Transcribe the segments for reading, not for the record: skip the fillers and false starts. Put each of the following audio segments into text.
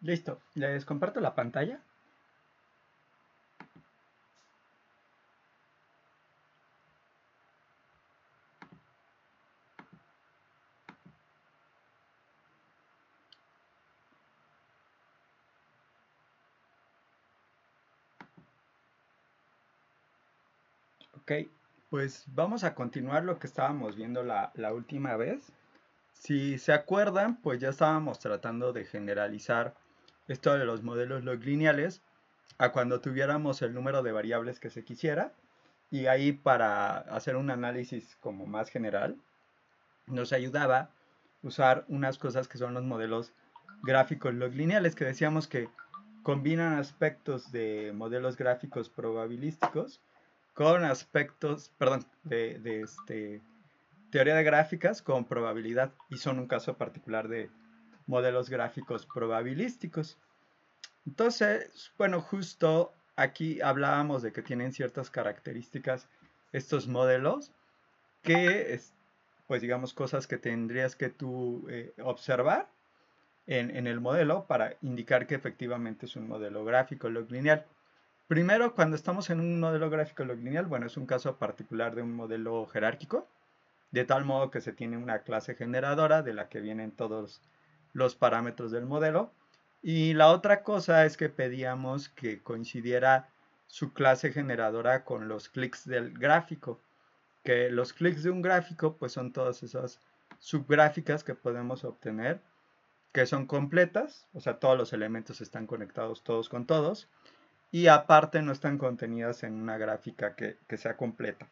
Listo, les comparto la pantalla. Ok, pues vamos a continuar lo que estábamos viendo la última vez. Si se acuerdan, pues ya estábamos tratando de generalizar esto de los modelos log lineales a cuando tuviéramos el número de variables que se quisiera. Y ahí para hacer un análisis como más general, nos ayudaba usar unas cosas que son los modelos gráficos log lineales, que decíamos que combinan aspectos de modelos gráficos probabilísticos con aspectos, perdón, de teoría de gráficas con probabilidad y son un caso particular de modelos gráficos probabilísticos. Entonces, bueno, justo aquí hablábamos de que tienen ciertas características estos modelos que, pues digamos, cosas que tendrías que tú observar en el modelo para indicar que efectivamente es un modelo gráfico log lineal. Primero, cuando estamos en un modelo gráfico log lineal, bueno, es un caso particular de un modelo jerárquico, de tal modo que se tiene una clase generadora de la que vienen todos los parámetros del modelo. Y la otra cosa es que pedíamos que coincidiera su clase generadora con los clics del gráfico, que los clics de un gráfico pues son todas esas subgráficas que podemos obtener, que son completas, o sea, todos los elementos están conectados todos con todos, y aparte no están contenidas en una gráfica que sea completa.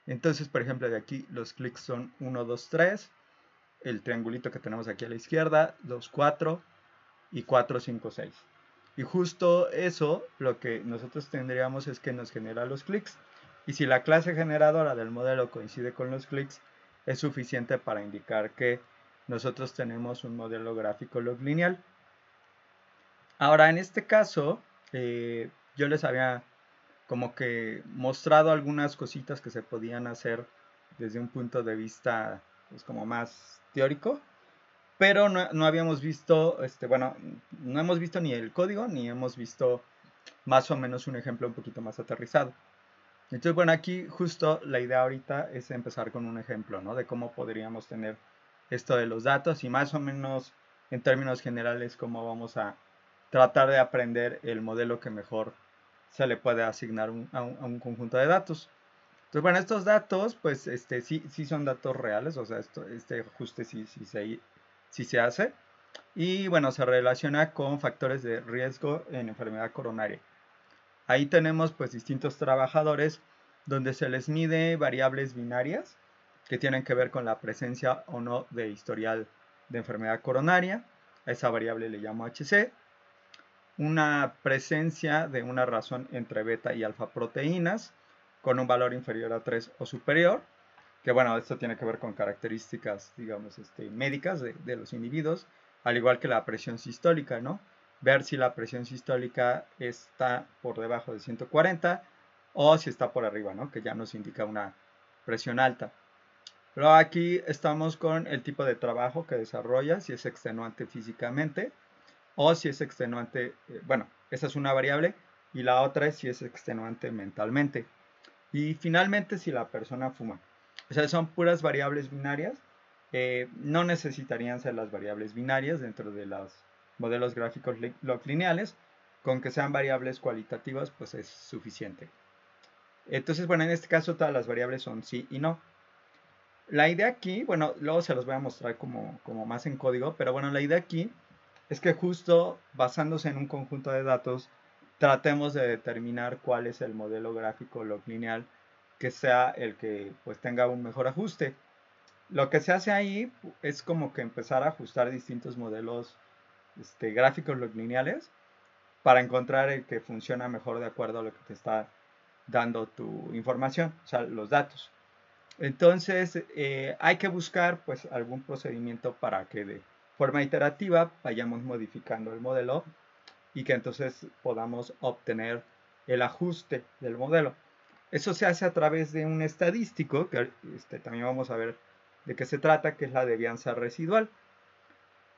Entonces, por ejemplo, de aquí los clics son 1, 2, 3, el triangulito que tenemos aquí a la izquierda, 2, 4 y 4, 5, 6. Y justo eso, lo que nosotros tendríamos es que nos genera los clics. Y si la clase generadora del modelo coincide con los clics, es suficiente para indicar que nosotros tenemos un modelo gráfico log lineal. Ahora, en este caso, yo les había como que mostrado algunas cositas que se podían hacer desde un punto de vista pues como más teórico, pero no habíamos visto, bueno, no hemos visto ni el código ni hemos visto más o menos un ejemplo un poquito más aterrizado. Entonces, bueno, aquí justo la idea ahorita es empezar con un ejemplo, ¿no? De cómo podríamos tener esto de los datos y más o menos en términos generales cómo vamos a tratar de aprender el modelo que mejor se le puede asignar a un conjunto de datos. Entonces, bueno, estos datos, pues, sí son datos reales, o sea, este ajuste sí se hace. Y bueno, se relaciona con factores de riesgo en enfermedad coronaria. Ahí tenemos pues distintos trabajadores donde se les mide variables binarias que tienen que ver con la presencia o no de historial de enfermedad coronaria. A esa variable le llamo HC. Una presencia de una razón entre beta y alfa proteínas con un valor inferior a 3 o superior. Que bueno, esto tiene que ver con características, digamos, médicas de los individuos, al igual que la presión sistólica, ¿no? Ver si la presión sistólica está por debajo de 140 o si está por arriba, ¿no? Que ya nos indica una presión alta. Pero aquí estamos con el tipo de trabajo que desarrolla, si es extenuante físicamente o si es extenuante, bueno, esa es una variable y la otra es si es extenuante mentalmente. Y finalmente si la persona fuma. O sea, son puras variables binarias. No necesitarían ser las variables binarias dentro de los modelos gráficos log lineales. Con que sean variables cualitativas, pues es suficiente. Entonces, bueno, en este caso todas las variables son sí y no. La idea aquí, bueno, luego se los voy a mostrar como más en código, pero bueno, la idea aquí es que justo basándose en un conjunto de datos, tratemos de determinar cuál es el modelo gráfico log lineal que sea el que pues tenga un mejor ajuste. Lo que se hace ahí es como que empezar a ajustar distintos modelos gráficos log lineales para encontrar el que funciona mejor de acuerdo a lo que te está dando tu información, o sea, los datos. Entonces, hay que buscar pues algún procedimiento para que de forma iterativa vayamos modificando el modelo y que entonces podamos obtener el ajuste del modelo. Eso se hace a través de un estadístico, que también vamos a ver de qué se trata, que es la devianza residual.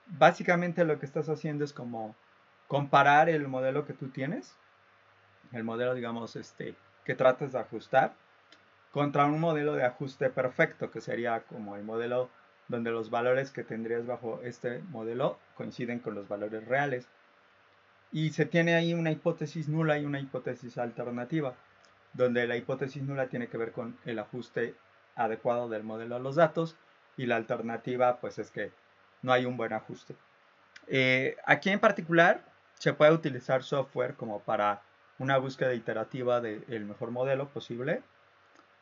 Básicamente lo que estás haciendo es como comparar el modelo que tú tienes, el modelo, digamos, que trates de ajustar, contra un modelo de ajuste perfecto, que sería como el modelo donde los valores que tendrías bajo este modelo coinciden con los valores reales. Y se tiene ahí una hipótesis nula y una hipótesis alternativa, donde la hipótesis nula tiene que ver con el ajuste adecuado del modelo a los datos y la alternativa pues es que no hay un buen ajuste. Aquí en particular se puede utilizar software como para una búsqueda iterativa del mejor modelo posible.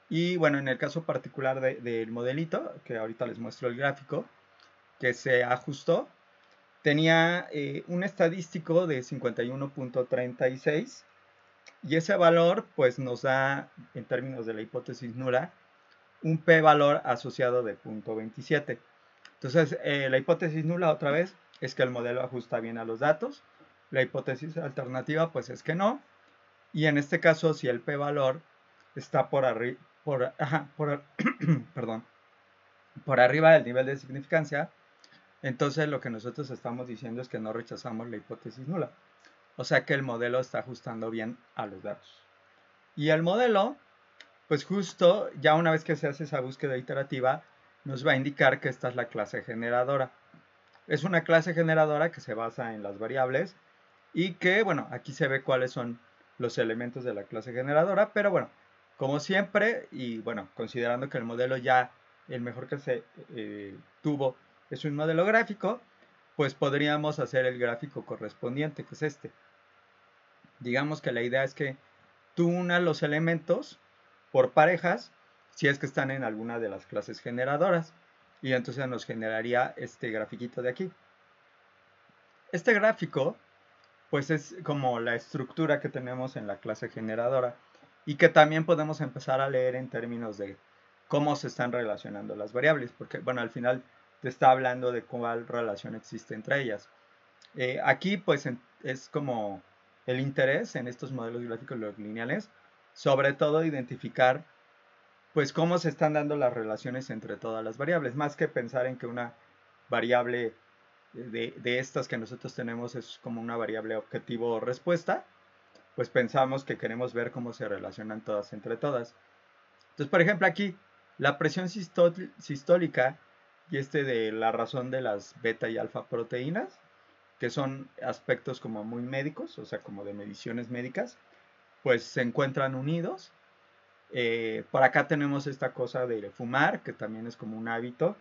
Y bueno, en el caso particular del modelito, que ahorita les muestro el gráfico, que se ajustó, tenía un estadístico de 51.36 y ese valor pues nos da, en términos de la hipótesis nula, un p-valor asociado de 0.27. Entonces, la hipótesis nula otra vez es que el modelo ajusta bien a los datos. La hipótesis alternativa pues es que no. Y en este caso, si el p-valor está perdón, por arriba del nivel de significancia, entonces lo que nosotros estamos diciendo es que no rechazamos la hipótesis nula. O sea que el modelo está ajustando bien a los datos. Y el modelo, pues justo ya una vez que se hace esa búsqueda iterativa, nos va a indicar que esta es la clase generadora. Es una clase generadora que se basa en las variables y que, bueno, aquí se ve cuáles son los elementos de la clase generadora, pero bueno, como siempre, y bueno, considerando que el modelo ya, el mejor que se tuvo es un modelo gráfico, pues podríamos hacer el gráfico correspondiente, que es este. Digamos que la idea es que tú unas los elementos por parejas si es que están en alguna de las clases generadoras. Y entonces nos generaría este grafiquito de aquí. Este gráfico pues es como la estructura que tenemos en la clase generadora y que también podemos empezar a leer en términos de cómo se están relacionando las variables, porque bueno, al final te está hablando de cuál relación existe entre ellas. Aquí pues es como el interés en estos modelos gráficos lineales, sobre todo identificar pues cómo se están dando las relaciones entre todas las variables, más que pensar en que una variable de estas que nosotros tenemos es como una variable objetivo o respuesta, pues pensamos que queremos ver cómo se relacionan todas entre todas. Entonces, por ejemplo, aquí la presión sistólica y de la razón de las beta y alfa proteínas, que son aspectos como muy médicos, o sea, como de mediciones médicas, pues se encuentran unidos. Por acá tenemos esta cosa de fumar, que también es como un hábito.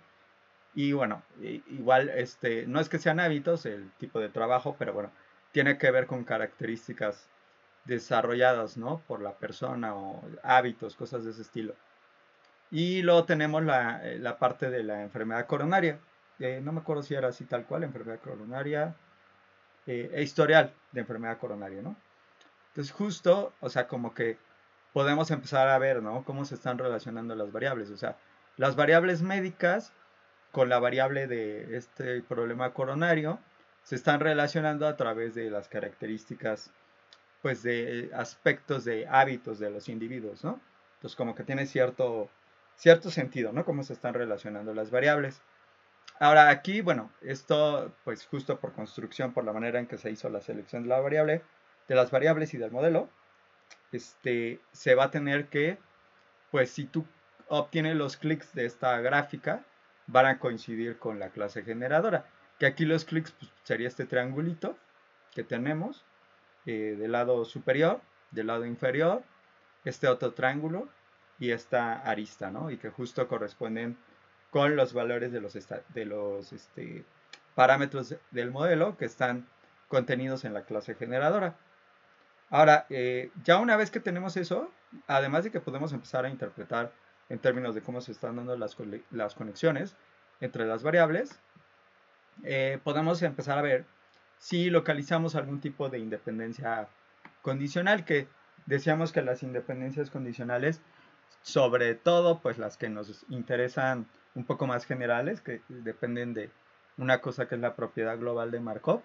Y bueno, igual no es que sean hábitos el tipo de trabajo, pero bueno, tiene que ver con características desarrolladas, ¿no? Por la persona o hábitos, cosas de ese estilo. Y luego tenemos la parte de la enfermedad coronaria. No me acuerdo si era así tal cual, enfermedad coronaria, historial de enfermedad coronaria, ¿no? Entonces justo, o sea, como que podemos empezar a ver, ¿no? Cómo se están relacionando las variables. O sea, las variables médicas con la variable de este problema coronario se están relacionando a través de las características, pues, de aspectos de hábitos de los individuos, ¿no? Entonces, como que tiene cierto sentido, ¿no? Cómo se están relacionando las variables. Ahora aquí, bueno, esto pues justo por construcción, por la manera en que se hizo la selección de la variable, de las variables y del modelo, se va a tener que, pues si tú obtienes los clics de esta gráfica, van a coincidir con la clase generadora. Que aquí los clics pues, sería este triangulito que tenemos del lado superior, del lado inferior, este otro triángulo y esta arista, ¿no? Y que justo corresponden con los valores de los parámetros del modelo que están contenidos en la clase generadora. Ahora, ya una vez que tenemos eso, además de que podemos empezar a interpretar en términos de cómo se están dando las conexiones entre las variables, podemos empezar a ver si localizamos algún tipo de independencia condicional, que decíamos que las independencias condicionales, sobre todo pues las que nos interesan un poco más generales, que dependen de una cosa que es la propiedad global de Markov,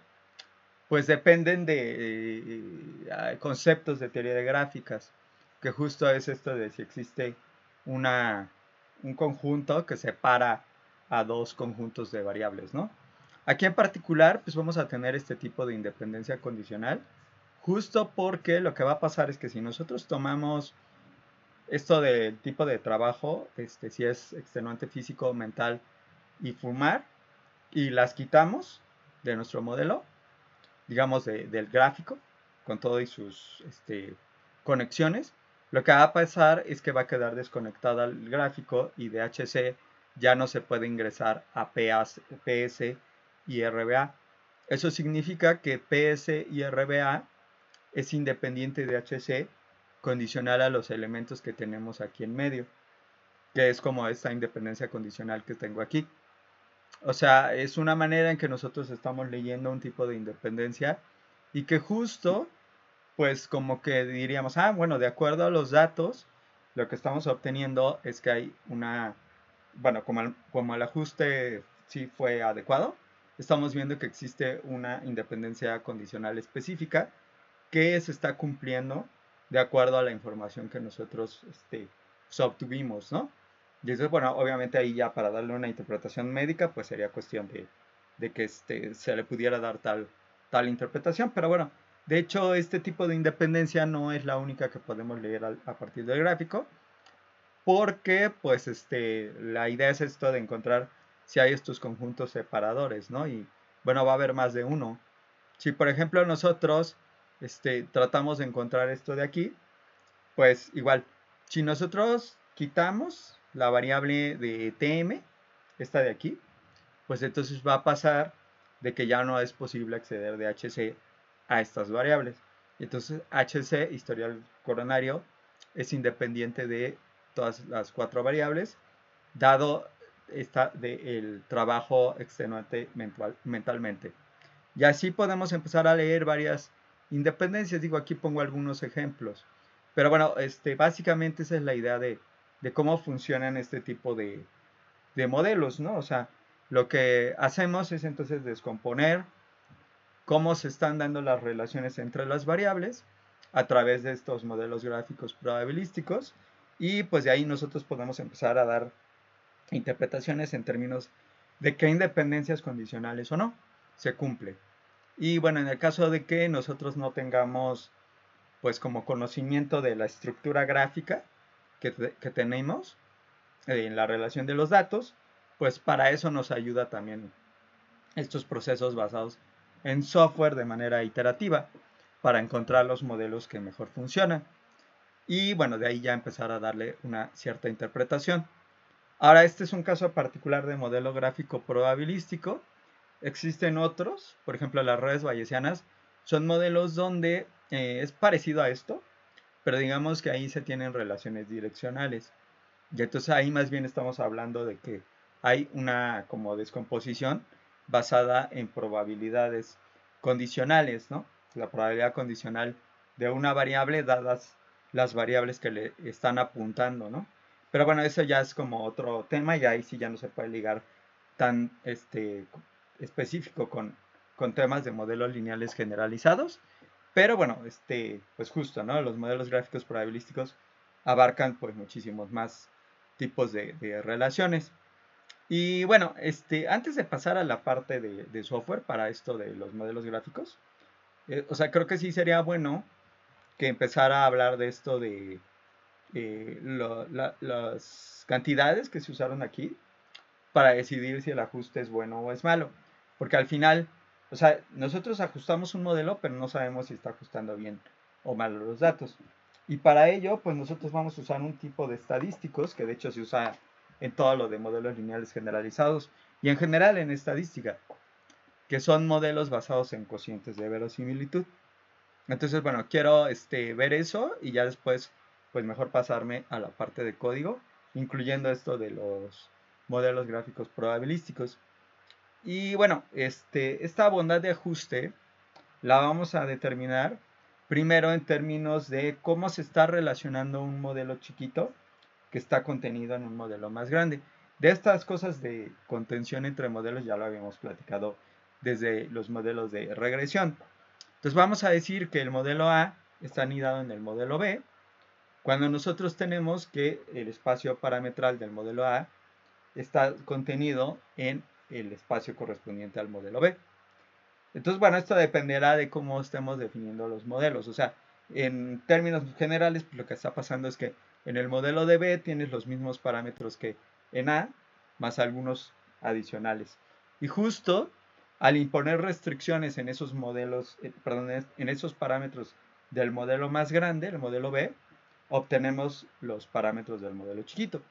pues dependen de conceptos de teoría de gráficas, que justo es esto de si existe un conjunto que separa a dos conjuntos de variables, ¿no? Aquí en particular, pues vamos a tener este tipo de independencia condicional, justo porque lo que va a pasar es que si nosotros tomamos esto del tipo de trabajo, si es extenuante físico, mental y fumar, y las quitamos de nuestro modelo, digamos del gráfico, con todo y sus conexiones, lo que va a pasar es que va a quedar desconectada el gráfico y de HC ya no se puede ingresar a PS y RBA. Eso significa que PS y RBA es independiente de HC condicional a los elementos que tenemos aquí en medio, que es como esta independencia condicional que tengo aquí. O sea, es una manera en que nosotros estamos leyendo un tipo de independencia y que justo, pues como que diríamos, bueno, de acuerdo a los datos, lo que estamos obteniendo es que hay una, bueno, como el ajuste sí fue adecuado, estamos viendo que existe una independencia condicional específica que se está cumpliendo de acuerdo a la información que nosotros obtuvimos, ¿no? Y entonces, bueno, obviamente ahí ya para darle una interpretación médica, pues sería cuestión de que se le pudiera dar tal interpretación, pero bueno, de hecho este tipo de independencia no es la única que podemos leer a partir del gráfico, porque pues la idea es esto de encontrar si hay estos conjuntos separadores, ¿no? Y bueno, va a haber más de uno. Si por ejemplo nosotros tratamos de encontrar esto de aquí, pues igual, si nosotros quitamos la variable de tm, esta de aquí, pues entonces va a pasar de que ya no es posible acceder de HC a estas variables. Entonces HC, historial coronario, es independiente de todas las cuatro variables, dado el trabajo extenuante mentalmente. Y así podemos empezar a leer varias independencias. Digo, aquí pongo algunos ejemplos. Pero bueno, básicamente esa es la idea de cómo funcionan este tipo de modelos, ¿no? O sea, lo que hacemos es entonces descomponer cómo se están dando las relaciones entre las variables a través de estos modelos gráficos probabilísticos y pues de ahí nosotros podemos empezar a dar interpretaciones en términos de qué independencias condicionales o no se cumple. Y bueno, en el caso de que nosotros no tengamos pues como conocimiento de la estructura gráfica que tenemos en la relación de los datos, pues para eso nos ayuda también estos procesos basados en software de manera iterativa para encontrar los modelos que mejor funcionan. Y bueno, de ahí ya empezar a darle una cierta interpretación. Ahora, este es un caso particular de modelo gráfico probabilístico. Existen otros, por ejemplo, las redes bayesianas son modelos donde es parecido a esto, pero digamos que ahí se tienen relaciones direccionales. Y entonces ahí más bien estamos hablando de que hay una como descomposición basada en probabilidades condicionales, ¿no? La probabilidad condicional de una variable dadas las variables que le están apuntando, ¿no? Pero bueno, eso ya es como otro tema y ahí sí ya no se puede ligar tan específico con temas de modelos lineales generalizados. Pero bueno, pues justo, ¿no? Los modelos gráficos probabilísticos abarcan pues muchísimos más tipos de relaciones. Y bueno, antes de pasar a la parte de software para esto de los modelos gráficos, o sea, creo que sí sería bueno que empezara a hablar de esto de las cantidades que se usaron aquí para decidir si el ajuste es bueno o es malo. Porque al final, o sea, nosotros ajustamos un modelo, pero no sabemos si está ajustando bien o mal los datos. Y para ello, pues nosotros vamos a usar un tipo de estadísticos, que de hecho se usa en todo lo de modelos lineales generalizados y en general en estadística, que son modelos basados en cocientes de verosimilitud. Entonces, bueno, quiero ver eso y ya después, pues mejor pasarme a la parte de código, incluyendo esto de los modelos gráficos probabilísticos. Y bueno, esta bondad de ajuste la vamos a determinar primero en términos de cómo se está relacionando un modelo chiquito que está contenido en un modelo más grande. De estas cosas de contención entre modelos ya lo habíamos platicado desde los modelos de regresión. Entonces vamos a decir que el modelo A está anidado en el modelo B, cuando nosotros tenemos que el espacio parametral del modelo A está contenido en el espacio correspondiente al modelo B. Entonces, bueno, esto dependerá de cómo estemos definiendo los modelos. O sea, en términos generales, pues, lo que está pasando es que en el modelo de B tienes los mismos parámetros que en A, más algunos adicionales. Y justo al imponer restricciones en esos modelos, perdón, en esos parámetros del modelo más grande, el modelo B, obtenemos los parámetros del modelo chiquito.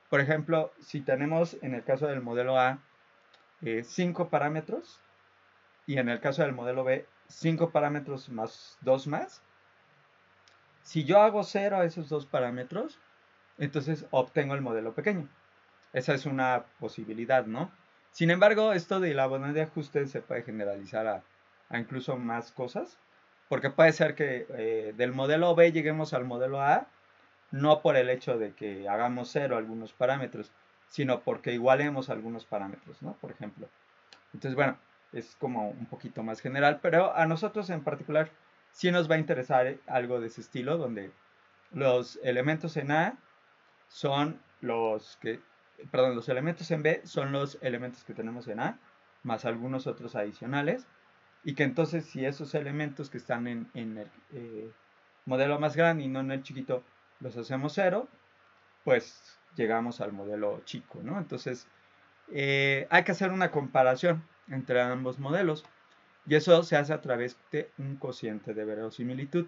Por ejemplo, si tenemos en el caso del modelo A 5 parámetros, y en el caso del modelo B, 5 parámetros más 2 más. Si yo hago 0 a esos dos parámetros, entonces obtengo el modelo pequeño. Esa es una posibilidad, ¿no? Sin embargo, esto de la bondad de ajuste se puede generalizar a incluso más cosas, porque puede ser que del modelo B lleguemos al modelo A, no por el hecho de que hagamos 0 algunos parámetros, sino porque igualemos algunos parámetros, ¿no? Por ejemplo. Entonces, bueno, es como un poquito más general, pero a nosotros en particular sí nos va a interesar algo de ese estilo, donde los elementos en A son los que, perdón, los elementos en B son los elementos que tenemos en A, más algunos otros adicionales, y que entonces si esos elementos que están en el modelo más grande y no en el chiquito los hacemos 0, pues llegamos al modelo chico, ¿no? Entonces, hay que hacer una comparación entre ambos modelos y eso se hace a través de un cociente de verosimilitud.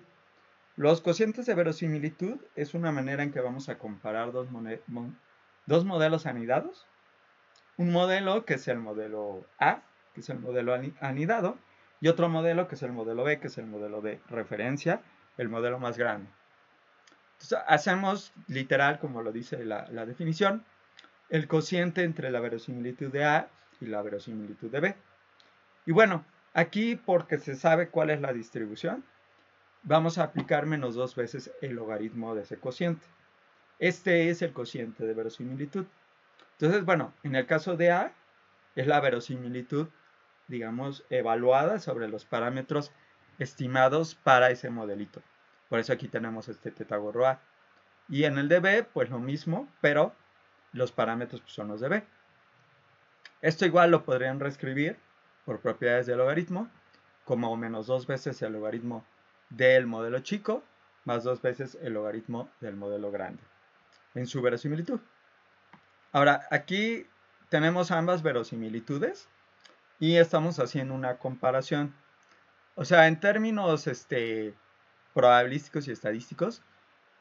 Los cocientes de verosimilitud es una manera en que vamos a comparar dos modelos anidados. Un modelo que es el modelo A, que es el modelo anidado, y otro modelo que es el modelo B, que es el modelo de referencia, el modelo más grande. Entonces, hacemos literal, como lo dice la definición, el cociente entre la verosimilitud de A y la verosimilitud de B. Y bueno, aquí porque se sabe cuál es la distribución, vamos a aplicar menos 2 veces el logaritmo de ese cociente. Este es el cociente de verosimilitud. Entonces, bueno, en el caso de A, es la verosimilitud, digamos, evaluada sobre los parámetros estimados para ese modelito. Por eso aquí tenemos este teta gorro A. Y en el de B, pues lo mismo, pero los parámetros son los de B. Esto igual lo podrían reescribir por propiedades del logaritmo como menos 2 veces el logaritmo del modelo chico más 2 veces el logaritmo del modelo grande en su verosimilitud. Ahora, aquí tenemos ambas verosimilitudes y estamos haciendo una comparación. O sea, en términos probabilísticos y estadísticos,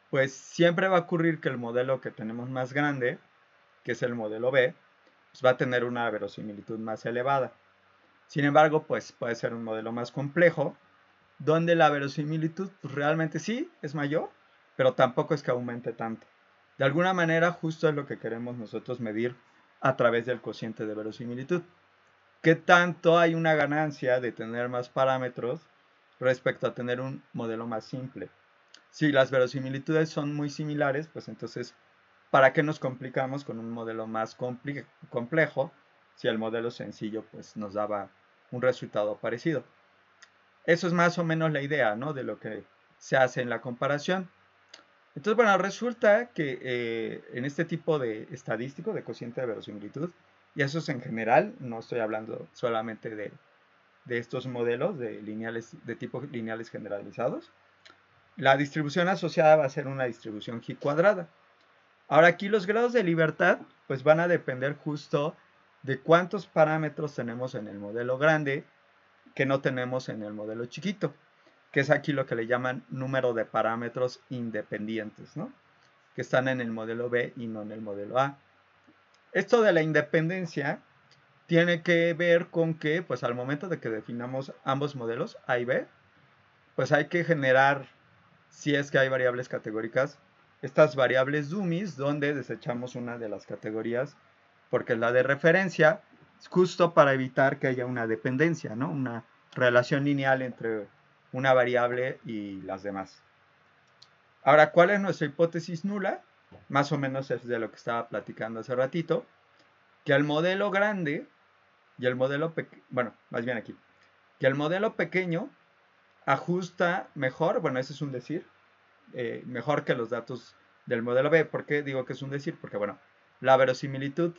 pues siempre va a ocurrir que el modelo que tenemos más grande, que es el modelo B, pues va a tener una verosimilitud más elevada. Sin embargo, pues puede ser un modelo más complejo, donde la verosimilitud pues, realmente sí es mayor, pero tampoco es que aumente tanto. De alguna manera, justo es lo que queremos nosotros medir a través del cociente de verosimilitud. ¿Qué tanto hay una ganancia de tener más parámetros respecto a tener un modelo más simple? Si las verosimilitudes son muy similares, pues entonces, ¿para qué nos complicamos con un modelo más complejo si el modelo sencillo pues, nos daba un resultado parecido? Eso es más o menos la idea, ¿no? De lo que se hace en la comparación. Entonces, bueno, resulta que en este tipo de estadístico, de cociente de verosimilitud, y eso es en general, no estoy hablando solamente de estos modelos de lineales, de tipo lineales generalizados, la distribución asociada va a ser una distribución G cuadrada. Ahora aquí los grados de libertad pues van a depender justo de cuántos parámetros tenemos en el modelo grande que no tenemos en el modelo chiquito, que es aquí lo que le llaman número de parámetros independientes, ¿no? Que están en el modelo B y no en el modelo A. Esto de la independencia tiene que ver con que, pues al momento de que definamos ambos modelos, A y B, pues hay que generar, si es que hay variables categóricas, estas variables dummies donde desechamos una de las categorías porque es la de referencia, justo para evitar que haya una dependencia, ¿no? Una relación lineal entre una variable y las demás. Ahora, ¿cuál es nuestra hipótesis nula? Más o menos es de lo que estaba platicando hace ratito, que el modelo grande y el modelo pequeño, bueno, más bien aquí, que el modelo pequeño ajusta mejor, bueno, ese es un decir, mejor que los datos del modelo B. ¿Por qué digo que es un decir? Porque, bueno, la verosimilitud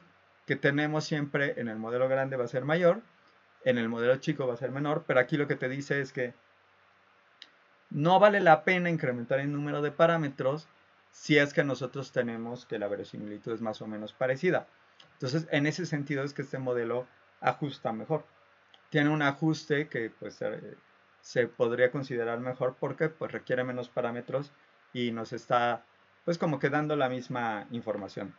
que tenemos siempre en el modelo grande va a ser mayor, en el modelo chico va a ser menor, pero aquí lo que te dice es que no vale la pena incrementar el número de parámetros si es que nosotros tenemos que la verosimilitud es más o menos parecida. Entonces, en ese sentido es que este modelo ajusta mejor. Tiene un ajuste que pues se podría considerar mejor porque pues requiere menos parámetros y nos está pues como que dando la misma información.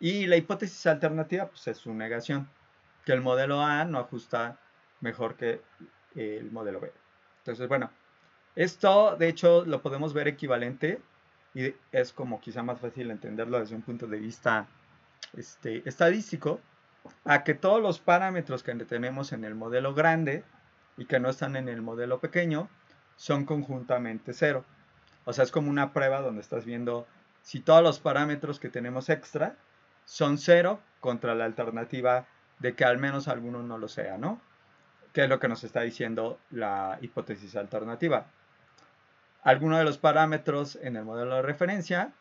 Y la hipótesis alternativa pues es su negación, que el modelo A no ajusta mejor que el modelo B. Entonces, bueno, esto de hecho lo podemos ver equivalente y es como quizá más fácil entenderlo desde un punto de vista estadístico, a que todos los parámetros que tenemos en el modelo grande y que no están en el modelo pequeño son conjuntamente cero. O sea, es como una prueba donde estás viendo si todos los parámetros que tenemos extra son cero contra la alternativa de que al menos alguno no lo sea, ¿no? Que es lo que nos está diciendo la hipótesis alternativa. Alguno de los parámetros en el modelo de referencia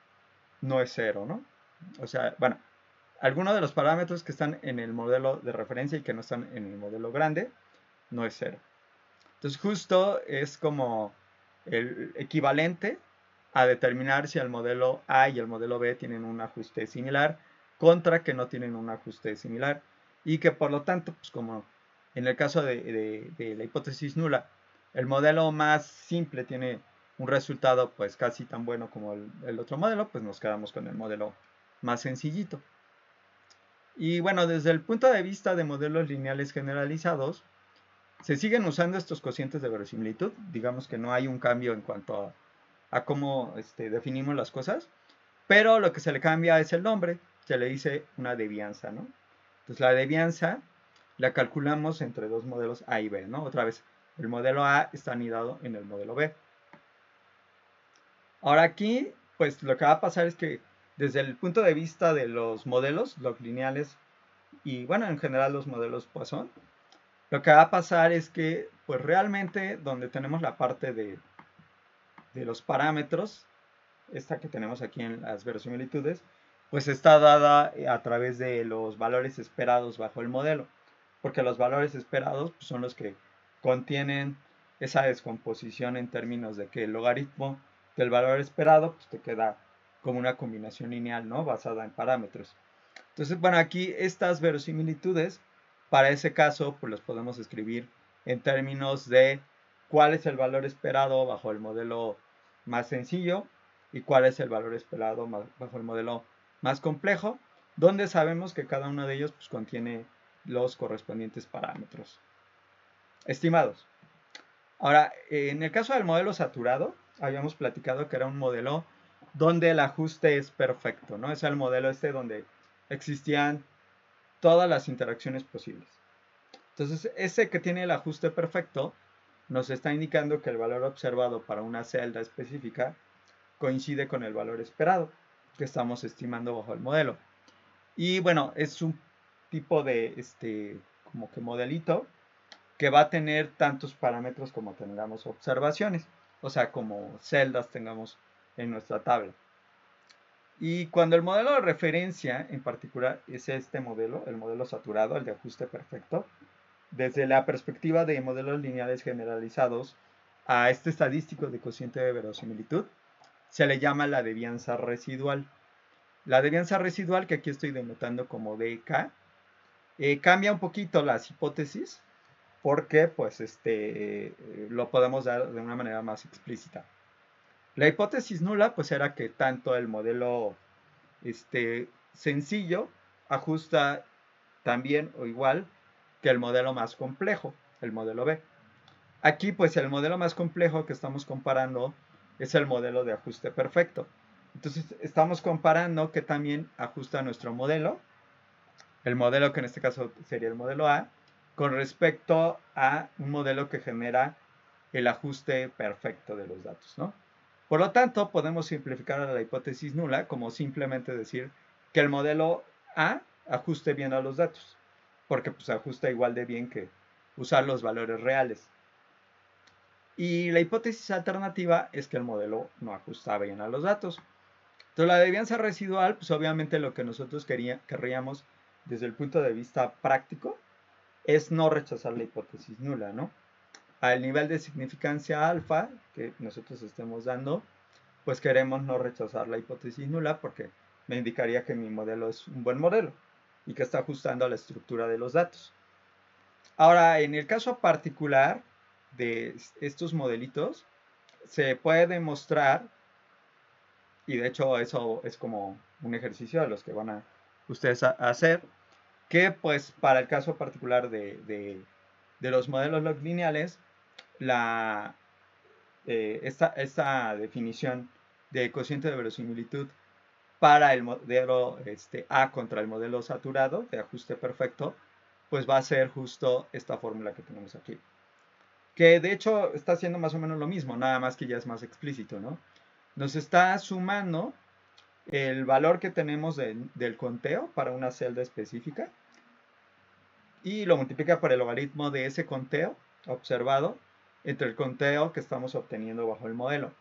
no es cero, ¿no? O sea, bueno, algunos de los parámetros que están en el modelo de referencia y que no están en el modelo grande no es cero. Entonces justo es como el equivalente a determinar si el modelo A y el modelo B tienen un ajuste similar contra que no tienen un ajuste similar y que por lo tanto, pues como en el caso de la hipótesis nula, el modelo más simple tiene un resultado pues casi tan bueno como el otro modelo, pues nos quedamos con el modelo más sencillito. Y bueno, desde el punto de vista de modelos lineales generalizados, se siguen usando estos cocientes de verosimilitud. Digamos que no hay un cambio en cuanto a cómo definimos las cosas, pero lo que se le cambia es el nombre. Se le dice una devianza, ¿no? Entonces la devianza la calculamos entre dos modelos A y B, ¿no? Otra vez, el modelo A está anidado en el modelo B. Ahora aquí, pues lo que va a pasar es que desde el punto de vista de los modelos, los lineales y bueno, en general los modelos Poisson, lo que va a pasar es que pues realmente donde tenemos la parte de los parámetros, esta que tenemos aquí en las verosimilitudes, pues está dada a través de los valores esperados bajo el modelo, porque los valores esperados pues, son los que contienen esa descomposición en términos de que el logaritmo del valor esperado pues, te queda como una combinación lineal, ¿no? Basada en parámetros. Entonces, bueno, aquí estas verosimilitudes, para ese caso, pues los podemos escribir en términos de cuál es el valor esperado bajo el modelo más sencillo y cuál es el valor esperado bajo el modelo más complejo, donde sabemos que cada uno de ellos pues, contiene los correspondientes parámetros estimados. Ahora, en el caso del modelo saturado, habíamos platicado que era un modelo donde el ajuste es perfecto, ¿no? Es el modelo donde existían todas las interacciones posibles. Entonces, ese que tiene el ajuste perfecto nos está indicando que el valor observado para una celda específica coincide con el valor esperado que estamos estimando bajo el modelo. Y bueno, es un tipo de como que modelito que va a tener tantos parámetros como tengamos observaciones, o sea, como celdas tengamos en nuestra tabla. Y cuando el modelo de referencia en particular es este modelo, el modelo saturado, el de ajuste perfecto, desde la perspectiva de modelos lineales generalizados a este estadístico de cociente de verosimilitud, se le llama la devianza residual. La devianza residual, que aquí estoy denotando como dk, cambia un poquito las hipótesis porque pues lo podemos dar de una manera más explícita. La hipótesis nula pues era que tanto el modelo sencillo ajusta también o igual que el modelo más complejo, el modelo B. Aquí pues el modelo más complejo que estamos comparando es el modelo de ajuste perfecto. Entonces estamos comparando que también ajusta nuestro modelo, el modelo que en este caso sería el modelo A, con respecto a un modelo que genera el ajuste perfecto de los datos, ¿no? Por lo tanto, podemos simplificar a la hipótesis nula como simplemente decir que el modelo A ajuste bien a los datos, porque pues ajusta igual de bien que usar los valores reales. Y la hipótesis alternativa es que el modelo no ajusta bien a los datos. Entonces la devianza residual, pues obviamente lo que nosotros querríamos desde el punto de vista práctico, es no rechazar la hipótesis nula, ¿no? Al nivel de significancia alfa que nosotros estemos dando, pues queremos no rechazar la hipótesis nula porque me indicaría que mi modelo es un buen modelo y que está ajustando a la estructura de los datos. Ahora, en el caso particular de estos modelitos, se puede demostrar, y de hecho eso es como un ejercicio de los que van a ustedes a hacer, que pues para el caso particular de los modelos log lineales, esta definición de cociente de verosimilitud para el modelo A contra el modelo saturado de ajuste perfecto, pues va a ser justo esta fórmula que tenemos aquí. Que de hecho está haciendo más o menos lo mismo, nada más que ya es más explícito, ¿no? Nos está sumando el valor que tenemos del conteo para una celda específica y lo multiplica por el logaritmo de ese conteo observado entre el conteo que estamos obteniendo bajo el modelo.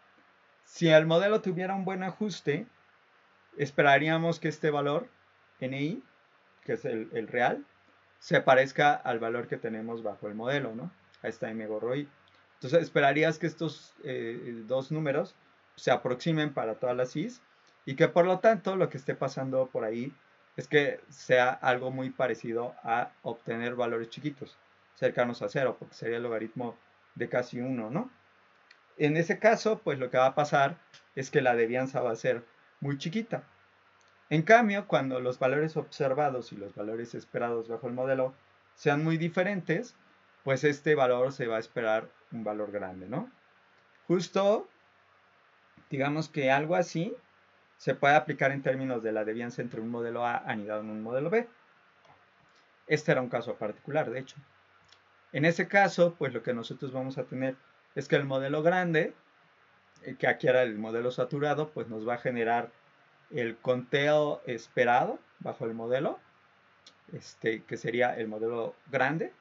Si el modelo tuviera un buen ajuste, esperaríamos que este valor, NI, que es el real, se parezca al valor que tenemos bajo el modelo, ¿no? A esta M gorro I. Entonces esperarías que estos dos números se aproximen para todas las I's y que por lo tanto lo que esté pasando por ahí es que sea algo muy parecido a obtener valores chiquitos, cercanos a cero, porque sería el logaritmo de casi 1, ¿no? En ese caso, pues lo que va a pasar es que la devianza va a ser muy chiquita. En cambio, cuando los valores observados y los valores esperados bajo el modelo sean muy diferentes, pues este valor se va a esperar un valor grande, ¿no? Justo, digamos que algo así se puede aplicar en términos de la devianza entre un modelo A anidado en un modelo B. Este era un caso particular, de hecho. En ese caso, pues lo que nosotros vamos a tener es que el modelo grande, que aquí era el modelo saturado, pues nos va a generar el conteo esperado bajo el modelo, que sería el modelo grande.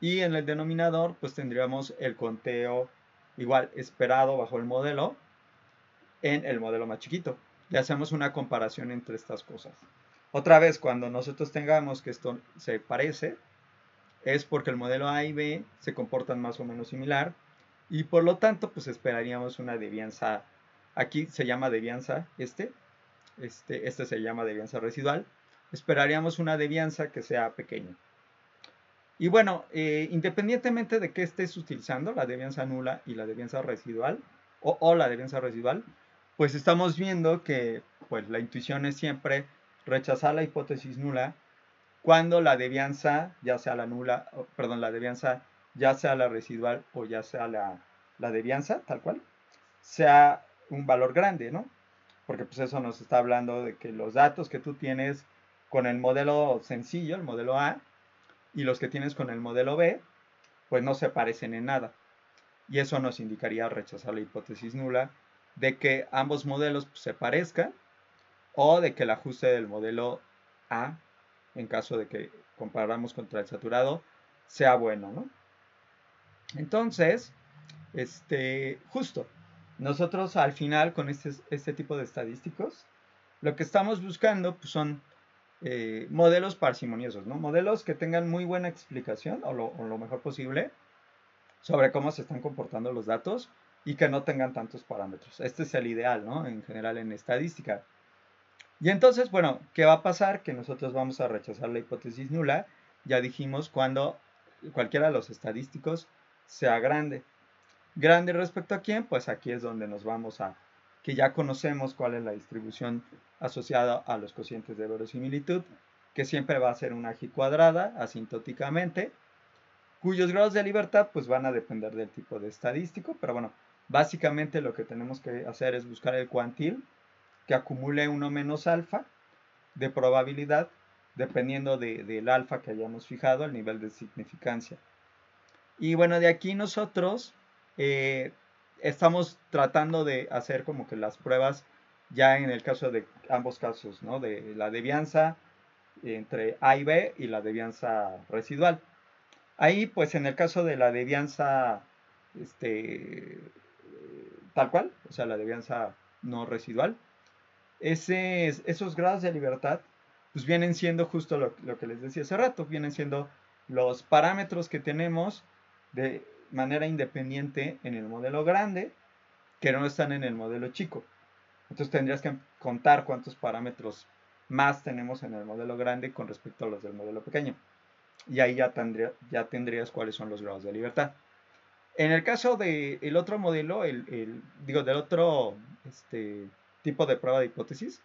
Y en el denominador, pues tendríamos el conteo igual esperado bajo el modelo en el modelo más chiquito. Y hacemos una comparación entre estas cosas. Otra vez, cuando nosotros tengamos que esto se parece, es porque el modelo A y B se comportan más o menos similar y por lo tanto, pues esperaríamos una devianza. Aquí se llama devianza este se llama devianza residual. Esperaríamos una devianza que sea pequeña. Y bueno, independientemente de qué estés utilizando, la devianza nula y la devianza residual, o la devianza residual, pues estamos viendo que pues, la intuición es siempre rechazar la hipótesis nula cuando la devianza, ya sea la nula, perdón, la devianza, ya sea la residual o ya sea la devianza, tal cual, sea un valor grande, ¿no? Porque pues eso nos está hablando de que los datos que tú tienes con el modelo sencillo, el modelo A, y los que tienes con el modelo B, pues no se parecen en nada. Y eso nos indicaría rechazar la hipótesis nula de que ambos modelos pues, se parezcan o de que el ajuste del modelo A, en caso de que comparamos contra el saturado, sea bueno, ¿no? Entonces, justo, nosotros al final con este tipo de estadísticos, lo que estamos buscando pues, son modelos parsimoniosos, ¿no? Modelos que tengan muy buena explicación o lo mejor posible sobre cómo se están comportando los datos y que no tengan tantos parámetros. Este es el ideal, ¿no? En general en estadística. Y entonces, bueno, ¿qué va a pasar? Que nosotros vamos a rechazar la hipótesis nula, ya dijimos, cuando cualquiera de los estadísticos sea grande. Grande respecto a quién, pues aquí es donde nos vamos a, que ya conocemos cuál es la distribución asociada a los cocientes de verosimilitud, que siempre va a ser una G cuadrada, asintóticamente, cuyos grados de libertad pues van a depender del tipo de estadístico, pero bueno, básicamente lo que tenemos que hacer es buscar el cuantil que acumule 1 menos alfa de probabilidad, dependiendo del alfa que hayamos fijado, el nivel de significancia. Y bueno, de aquí nosotros estamos tratando de hacer como que las pruebas ya en el caso de ambos casos, ¿no? De la devianza entre A y B y la devianza residual. Ahí, pues en el caso de la devianza tal cual, o sea, la devianza no residual, esos grados de libertad pues vienen siendo justo lo que les decía hace rato, vienen siendo los parámetros que tenemos de manera independiente en el modelo grande que no están en el modelo chico. Entonces tendrías que contar cuántos parámetros más tenemos en el modelo grande con respecto a los del modelo pequeño. Y ahí ya tendrías cuáles son los grados de libertad. En el caso del otro modelo, del otro tipo de prueba de hipótesis,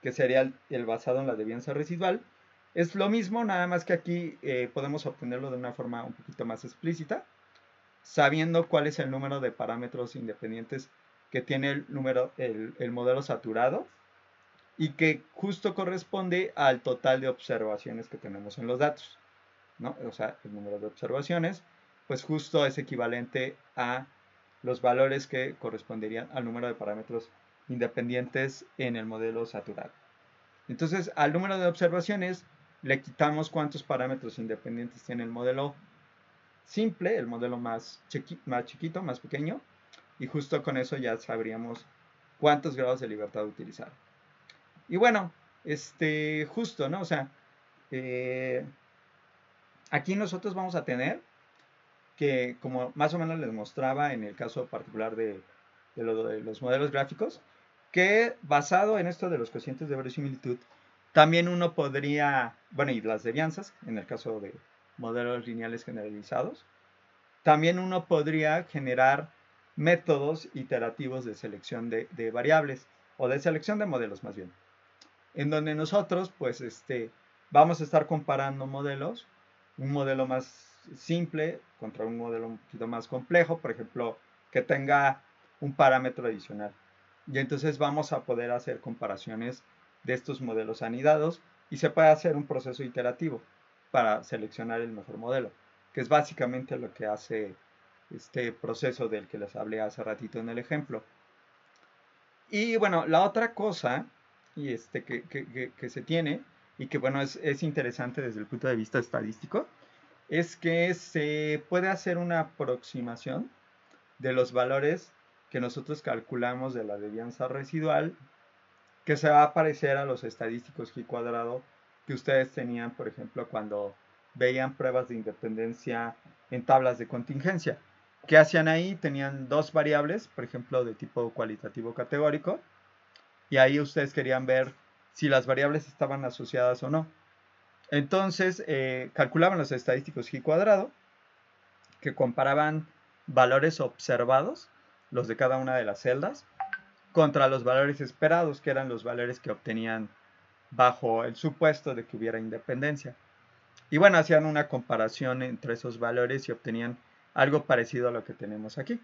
que sería el basado en la devianza residual, es lo mismo, nada más que aquí podemos obtenerlo de una forma un poquito más explícita, sabiendo cuál es el número de parámetros independientes que tiene el modelo saturado y que justo corresponde al total de observaciones que tenemos en los datos, ¿no? O sea, el número de observaciones, pues justo es equivalente a los valores que corresponderían al número de parámetros independientes en el modelo saturado. Entonces, al número de observaciones le quitamos cuántos parámetros independientes tiene el modelo simple, el modelo más chiquito, más pequeño, y justo con eso ya sabríamos cuántos grados de libertad utilizar. Y bueno, justo, ¿no? O sea, aquí nosotros vamos a tener que, como más o menos les mostraba en el caso particular de los modelos gráficos, que basado en esto de los cocientes de verosimilitud, también uno podría, bueno, y las devianzas, en el caso de modelos lineales generalizados, también uno podría generar métodos iterativos de selección de variables, o de selección de modelos más bien, en donde nosotros, pues, vamos a estar comparando modelos, un modelo más simple contra un modelo un poquito más complejo, por ejemplo, que tenga un parámetro adicional. Y entonces vamos a poder hacer comparaciones de estos modelos anidados y se puede hacer un proceso iterativo para seleccionar el mejor modelo, que es básicamente lo que hace este proceso del que les hablé hace ratito en el ejemplo. Y bueno, la otra cosa y que se tiene y que bueno es interesante desde el punto de vista estadístico es que se puede hacer una aproximación de los valores que nosotros calculamos de la devianza residual que se va a parecer a los estadísticos G cuadrado que ustedes tenían, por ejemplo, cuando veían pruebas de independencia en tablas de contingencia. ¿Qué hacían ahí? Tenían dos variables, por ejemplo, de tipo cualitativo categórico, y ahí ustedes querían ver si las variables estaban asociadas o no. Entonces, calculaban los estadísticos G cuadrado, que comparaban valores observados, los de cada una de las celdas, contra los valores esperados, que eran los valores que obtenían bajo el supuesto de que hubiera independencia. Y bueno, hacían una comparación entre esos valores y obtenían algo parecido a lo que tenemos aquí.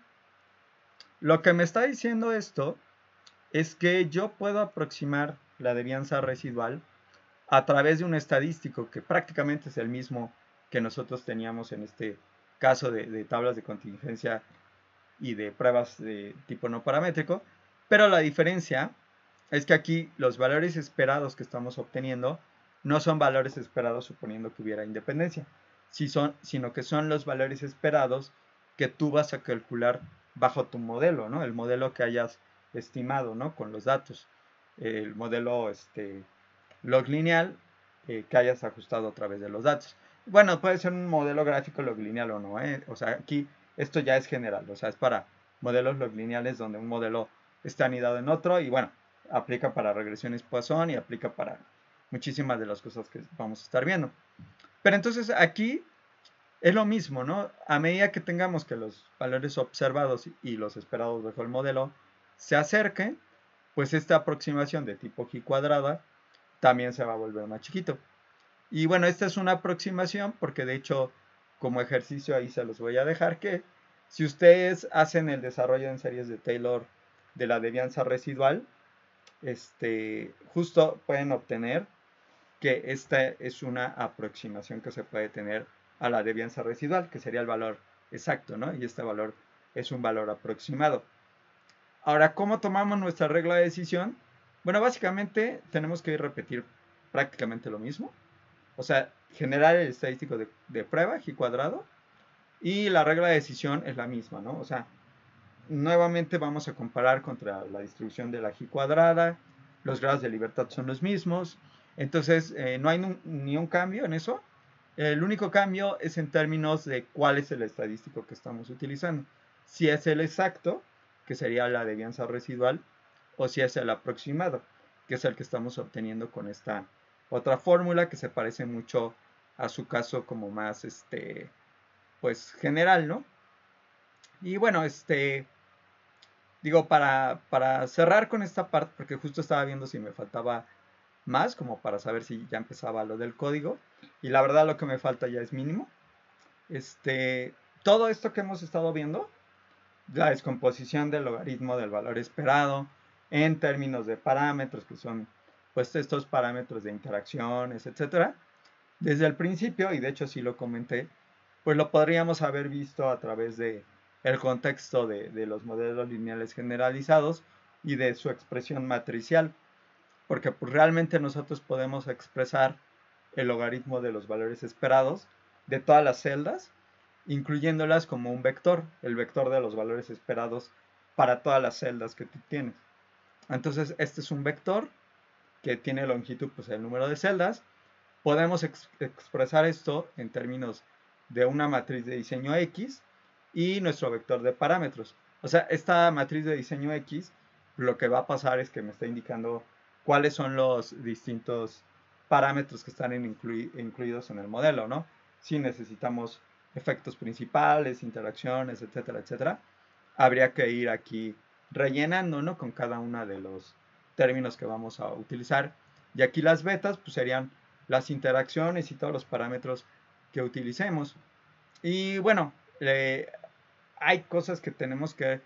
Lo que me está diciendo esto es que yo puedo aproximar la devianza residual a través de un estadístico que prácticamente es el mismo que nosotros teníamos en este caso de tablas de contingencia y de pruebas de tipo no paramétrico, pero la diferencia es que aquí los valores esperados que estamos obteniendo no son valores esperados suponiendo que hubiera independencia, sino que son los valores esperados que tú vas a calcular bajo tu modelo, ¿no? El modelo que hayas estimado, ¿no? Con los datos. El modelo log lineal que hayas ajustado a través de los datos. Bueno, puede ser un modelo gráfico log lineal o no, ¿eh? O sea, aquí esto ya es general, o sea, es para modelos log lineales donde un modelo está anidado en otro y bueno, aplica para regresiones Poisson y aplica para muchísimas de las cosas que vamos a estar viendo. Pero entonces aquí es lo mismo, ¿no? A medida que tengamos que los valores observados y los esperados bajo el modelo se acerquen, pues esta aproximación de tipo G cuadrada también se va a volver más chiquito. Y bueno, esta es una aproximación porque de hecho como ejercicio ahí se los voy a dejar que si ustedes hacen el desarrollo en series de Taylor de la devianza residual, justo pueden obtener que esta es una aproximación que se puede tener a la devianza residual, que sería el valor exacto, ¿no? Y este valor es un valor aproximado. Ahora, ¿cómo tomamos nuestra regla de decisión? Bueno, básicamente tenemos que repetir prácticamente lo mismo. O sea, generar el estadístico de prueba, G cuadrado, y la regla de decisión es la misma, ¿no? O sea, nuevamente vamos a comparar contra la distribución de la G cuadrada, los grados de libertad son los mismos, Entonces, no hay ni un cambio en eso. El único cambio es en términos de cuál es el estadístico que estamos utilizando. Si es el exacto, que sería la devianza residual, o si es el aproximado, que es el que estamos obteniendo con esta otra fórmula que se parece mucho a su caso como más, pues general, ¿no? Y bueno, digo, para cerrar con esta parte, porque justo estaba viendo si me faltaba más, como para saber si ya empezaba lo del código, y la verdad lo que me falta ya es mínimo. Todo esto que hemos estado viendo, la descomposición del logaritmo del valor esperado en términos de parámetros, que son pues estos parámetros de interacciones, etcétera, desde el principio, y de hecho sí lo comenté, pues lo podríamos haber visto a través de el contexto de los modelos lineales generalizados y de su expresión matricial, porque pues realmente nosotros podemos expresar el logaritmo de los valores esperados de todas las celdas, incluyéndolas como un vector, el vector de los valores esperados para todas las celdas que tú tienes. Entonces, este es un vector que tiene longitud, pues el número de celdas. Podemos expresar esto en términos de una matriz de diseño X y nuestro vector de parámetros. O sea, esta matriz de diseño X, lo que va a pasar es que me está indicando cuáles son los distintos parámetros que están incluidos en el modelo, ¿no? Si necesitamos efectos principales, interacciones, etcétera, etcétera, habría que ir aquí rellenando, ¿no? Con cada uno de los términos que vamos a utilizar. Y aquí las betas, pues serían las interacciones y todos los parámetros que utilicemos. Y bueno, hay cosas que tenemos que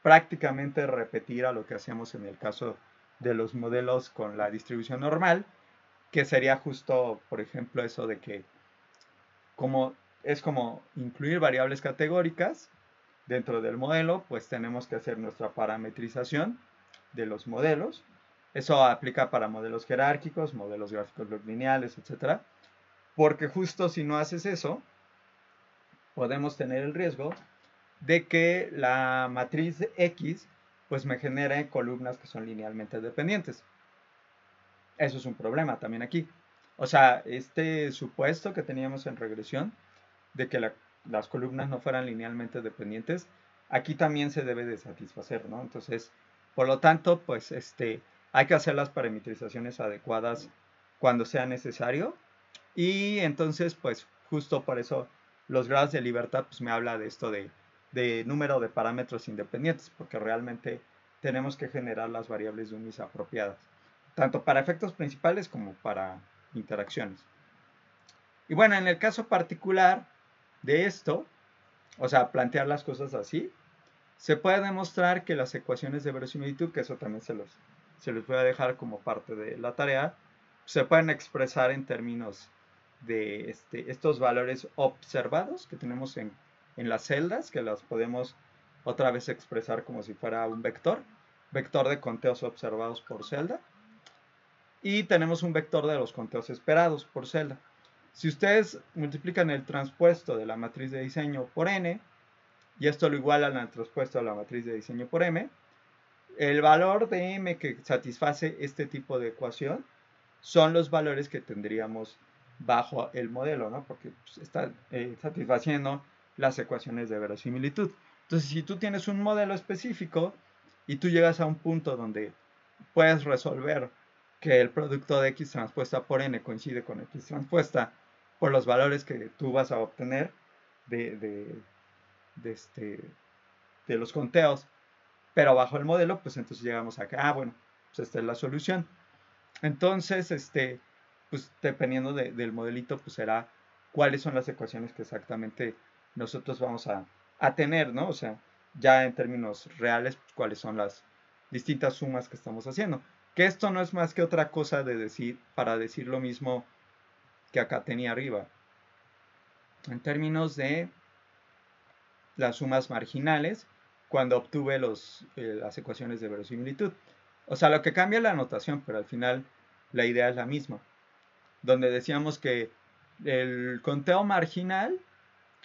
prácticamente repetir a lo que hacemos en el caso de los modelos con la distribución normal, que sería justo, por ejemplo, eso de que como es como incluir variables categóricas dentro del modelo, pues tenemos que hacer nuestra parametrización de los modelos. Eso aplica para modelos jerárquicos, modelos gráficos lineales, etcétera. Porque justo si no haces eso, podemos tener el riesgo de que la matriz X pues me genere columnas que son linealmente dependientes. Eso es un problema también aquí. O sea, este supuesto que teníamos en regresión de que las columnas no fueran linealmente dependientes, aquí también se debe de satisfacer, ¿no? Entonces, por lo tanto, pues hay que hacer las parametrizaciones adecuadas cuando sea necesario. Y entonces, pues justo por eso los grados de libertad pues me habla de esto de número de parámetros independientes, porque realmente tenemos que generar las variables de UNIS apropiadas, tanto para efectos principales como para interacciones. Y bueno, en el caso particular de esto, o sea, plantear las cosas así, se puede demostrar que las ecuaciones de verosimilitud, que eso también se los voy a dejar como parte de la tarea, se pueden expresar en términos de estos valores observados que tenemos en las celdas, que las podemos otra vez expresar como si fuera un vector de conteos observados por celda, y tenemos un vector de los conteos esperados por celda. Si ustedes multiplican el transpuesto de la matriz de diseño por n, y esto lo igualan al transpuesto de la matriz de diseño por m, el valor de m que satisface este tipo de ecuación son los valores que tendríamos bajo el modelo, ¿no? Porque pues, está satisfaciendo las ecuaciones de verosimilitud. Entonces, si tú tienes un modelo específico y tú llegas a un punto donde puedes resolver que el producto de x transpuesta por n coincide con x transpuesta por los valores que tú vas a obtener de, de, de, de los conteos, pero bajo el modelo, pues entonces llegamos a que, bueno, pues esta es la solución. Entonces, pues dependiendo del modelito, pues será cuáles son las ecuaciones que exactamente nosotros vamos a tener, ¿no? O sea, ya en términos reales, pues, cuáles son las distintas sumas que estamos haciendo. Que esto no es más que otra cosa de decir, para decir lo mismo que acá tenía arriba. En términos de las sumas marginales, cuando obtuve las ecuaciones de verosimilitud. O sea, lo que cambia es la notación, pero al final la idea es la misma. Donde decíamos que el conteo marginal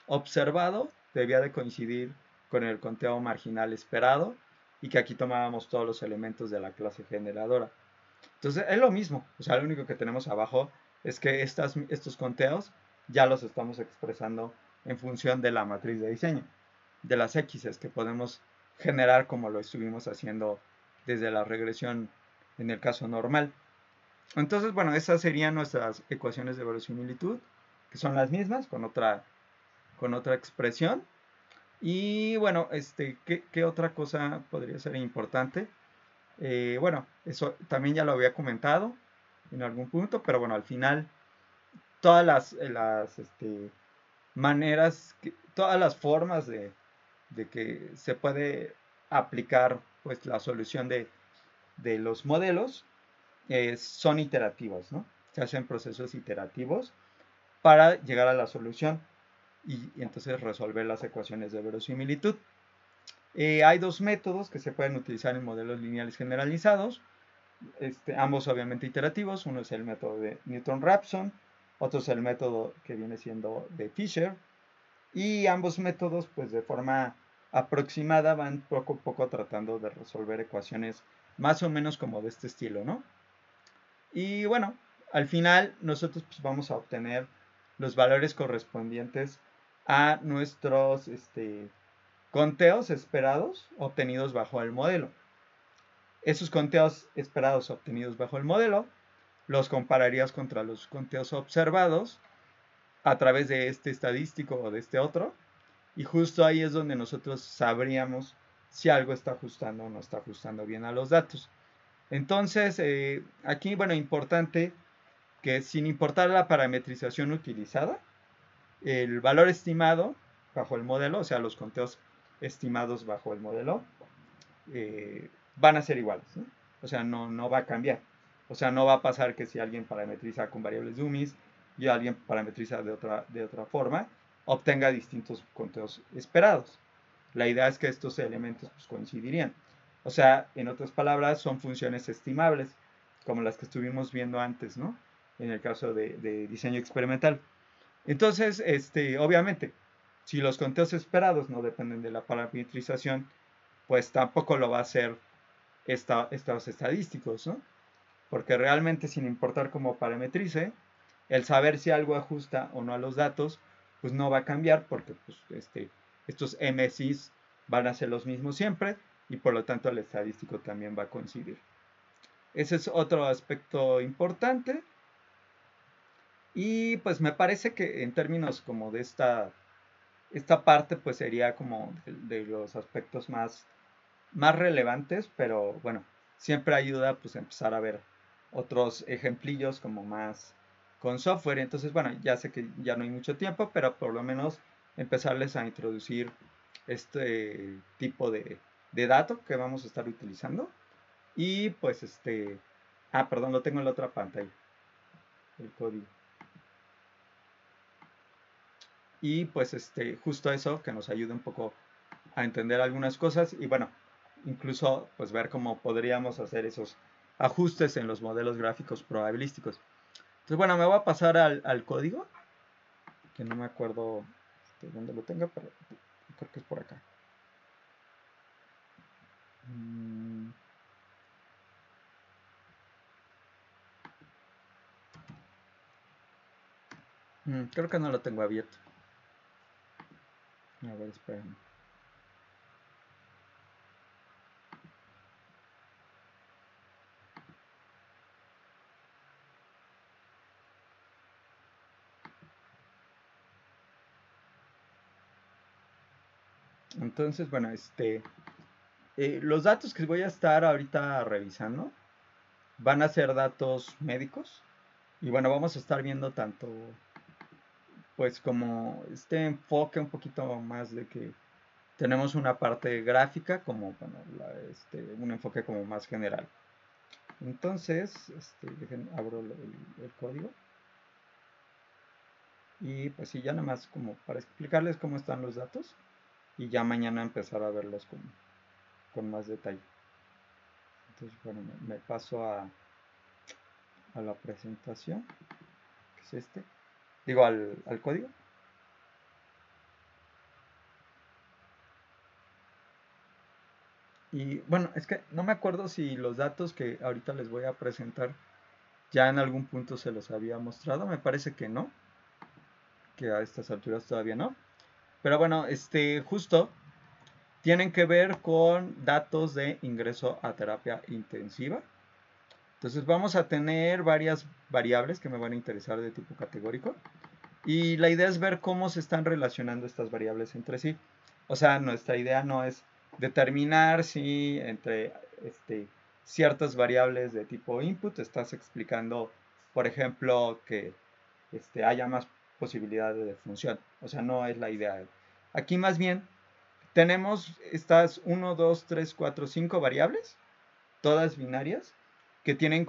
observado debía de coincidir con el conteo marginal esperado y que aquí tomábamos todos los elementos de la clase generadora. Entonces es lo mismo, o sea, lo único que tenemos abajo es que estos conteos ya los estamos expresando en función de la matriz de diseño, de las X's que podemos generar como lo estuvimos haciendo desde la regresión en el caso normal. Entonces, bueno, esas serían nuestras ecuaciones de verosimilitud, que son las mismas con otra expresión. Y bueno, ¿qué otra cosa podría ser importante? Bueno, eso también ya lo había comentado en algún punto, pero bueno, al final todas las maneras, todas las formas de que se puede aplicar pues la solución de los modelos son iterativas, ¿no? Se hacen procesos iterativos para llegar a la solución y entonces resolver las ecuaciones de verosimilitud. Hay dos métodos que se pueden utilizar en modelos lineales generalizados, ambos obviamente iterativos. Uno es el método de Newton-Raphson, otro es el método que viene siendo de Fisher, y ambos métodos pues de forma aproximada van poco a poco tratando de resolver ecuaciones más o menos como de este estilo, ¿no? Y bueno, al final nosotros pues, vamos a obtener los valores correspondientes a nuestros conteos esperados obtenidos bajo el modelo. Esos conteos esperados obtenidos bajo el modelo los compararías contra los conteos observados a través de este estadístico o de este otro, y justo ahí es donde nosotros sabríamos si algo está ajustando o no está ajustando bien a los datos. Entonces, aquí, bueno, importante que sin importar la parametrización utilizada, el valor estimado bajo el modelo, o sea, los conteos estimados bajo el modelo, van a ser iguales, ¿no? O sea, no va a cambiar. O sea, no va a pasar que si alguien parametriza con variables dummies y alguien parametriza de otra forma, obtenga distintos conteos esperados. La idea es que estos elementos pues, coincidirían. O sea, en otras palabras, son funciones estimables, como las que estuvimos viendo antes, ¿no? En el caso de diseño experimental. Entonces, obviamente, si los conteos esperados no dependen de la parametrización, pues tampoco lo va a hacer estos estadísticos, ¿no? Porque realmente sin importar cómo parametrice, el saber si algo ajusta o no a los datos, pues no va a cambiar porque pues, estos MSIs van a ser los mismos siempre y por lo tanto el estadístico también va a coincidir. Ese es otro aspecto importante. Y pues me parece que en términos como de esta parte pues sería como de los aspectos más relevantes, pero bueno, siempre ayuda pues empezar a ver otros ejemplillos como más con software. Entonces, bueno, ya sé que ya no hay mucho tiempo, pero por lo menos empezarles a introducir este tipo de dato que vamos a estar utilizando. Y pues perdón, lo tengo en la otra pantalla, el código. Y pues justo eso, que nos ayude un poco a entender algunas cosas y bueno, incluso pues ver cómo podríamos hacer esos ajustes en los modelos gráficos probabilísticos. Entonces bueno, me voy a pasar al código, que no me acuerdo de dónde lo tenga, pero creo que es por acá. Creo que no lo tengo abierto. A ver, esperen. Entonces, bueno, los datos que voy a estar ahorita revisando van a ser datos médicos. Y bueno, vamos a estar viendo tanto, pues como este enfoque un poquito más de que tenemos una parte gráfica como, bueno, un enfoque como más general. Entonces, abro el código. Y pues sí, ya nada más como para explicarles cómo están los datos y ya mañana empezar a verlos con más detalle. Entonces, bueno, me paso a la presentación, que es digo al código. Y bueno, es que no me acuerdo si los datos que ahorita les voy a presentar ya en algún punto se los había mostrado. Me parece que no, que a estas alturas todavía no. Pero bueno, justo tienen que ver con datos de ingreso a terapia intensiva. Entonces vamos a tener varias variables que me van a interesar de tipo categórico. Y la idea es ver cómo se están relacionando estas variables entre sí. O sea, nuestra idea no es determinar si entre ciertas variables de tipo input estás explicando, por ejemplo, que haya más posibilidades de función. O sea, no es la idea. Aquí más bien tenemos estas 1, 2, 3, 4, 5 variables, todas binarias, que tienen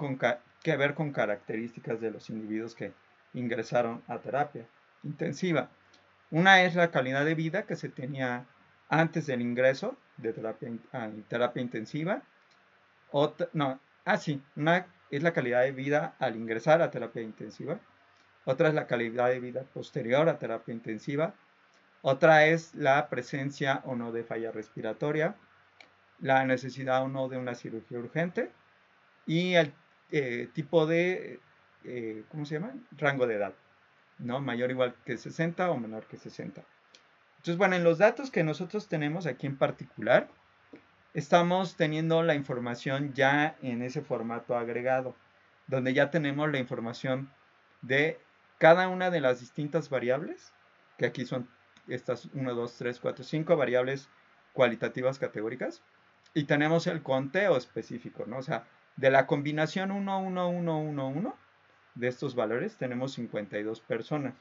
que ver con características de los individuos que ingresaron a terapia intensiva. Una es la calidad de vida que se tenía antes del ingreso de terapia intensiva. Una es la calidad de vida al ingresar a terapia intensiva. Otra es la calidad de vida posterior a terapia intensiva. Otra es la presencia o no de falla respiratoria, la necesidad o no de una cirugía urgente y el tipo de, ¿cómo se llama? Rango de edad, ¿no? Mayor o igual que 60 o menor que 60. Entonces, bueno, en los datos que nosotros tenemos aquí en particular, estamos teniendo la información ya en ese formato agregado, donde ya tenemos la información de cada una de las distintas variables, que aquí son estas 1, 2, 3, 4, 5 variables cualitativas categóricas, y tenemos el conteo específico, ¿no? O sea, de la combinación 1, 1, 1, 1, 1, de estos valores tenemos 52 personas.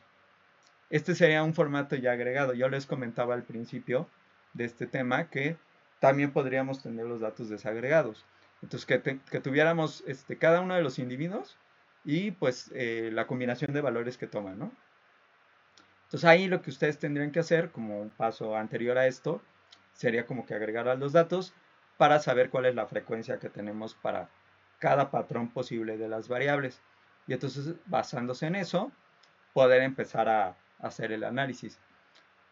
Este sería un formato ya agregado. Yo les comentaba al principio de este tema que también podríamos tener los datos desagregados. Entonces, que tuviéramos cada uno de los individuos y pues la combinación de valores que toman, ¿no? Entonces ahí lo que ustedes tendrían que hacer, como un paso anterior a esto, sería como que agregar a los datos para saber cuál es la frecuencia que tenemos para cada patrón posible de las variables. Y entonces, basándose en eso, poder empezar a hacer el análisis.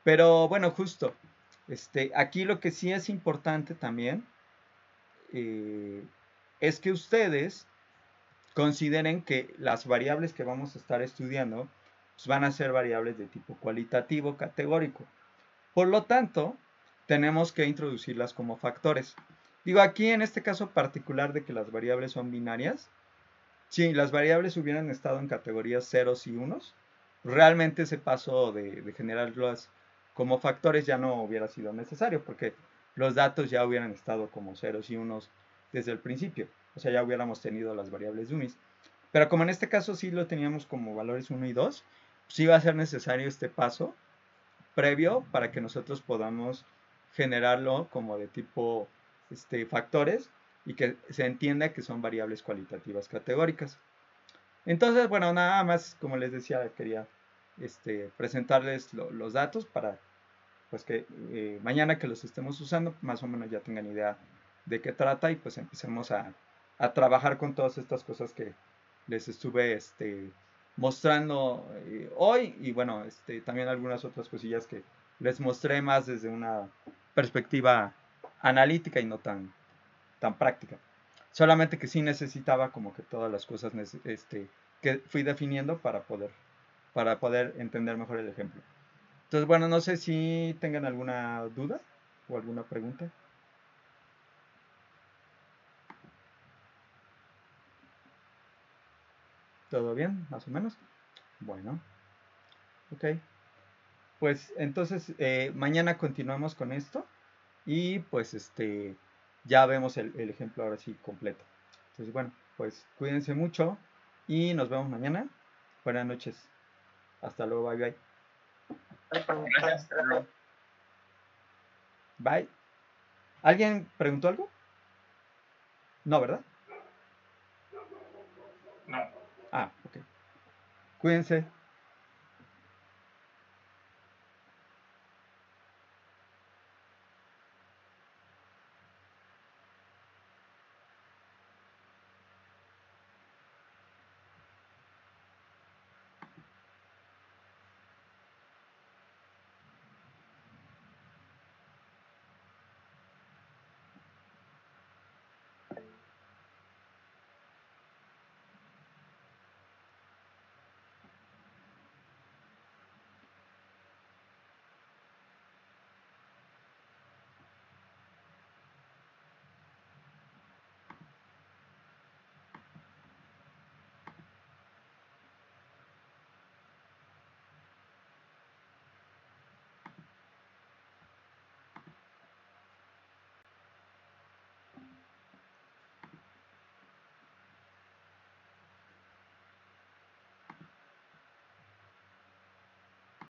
Pero bueno, justo, aquí lo que sí es importante también es que ustedes consideren que las variables que vamos a estar estudiando pues, van a ser variables de tipo cualitativo categórico. Por lo tanto, tenemos que introducirlas como factores. Digo, aquí en este caso particular de que las variables son binarias, si las variables hubieran estado en categorías ceros y unos, realmente ese paso de generarlas como factores ya no hubiera sido necesario, porque los datos ya hubieran estado como ceros y unos desde el principio. O sea, ya hubiéramos tenido las variables UNIS. Pero como en este caso sí lo teníamos como valores 1 y 2, sí va a ser necesario este paso previo para que nosotros podamos generarlo como de tipo factores y que se entienda que son variables cualitativas categóricas. Entonces, bueno, nada más, como les decía, quería presentarles los datos para pues que mañana que los estemos usando, más o menos ya tengan idea de qué trata y pues empecemos a trabajar con todas estas cosas que les estuve mostrando hoy y bueno, también algunas otras cosillas que les mostré más desde una perspectiva analítica y no tan práctica. Solamente que sí necesitaba como que todas las cosas que fui definiendo para poder entender mejor el ejemplo. Entonces, bueno, no sé si tengan alguna duda o alguna pregunta. ¿Todo bien? Más o menos. Bueno, ok. Pues entonces mañana continuamos con esto y pues ya vemos el ejemplo ahora sí completo. Entonces, bueno, pues cuídense mucho y nos vemos mañana. Buenas noches. Hasta luego, bye bye. Gracias. Bye. ¿Alguien preguntó algo? No, ¿verdad? No. Ah, ok. Cuídense.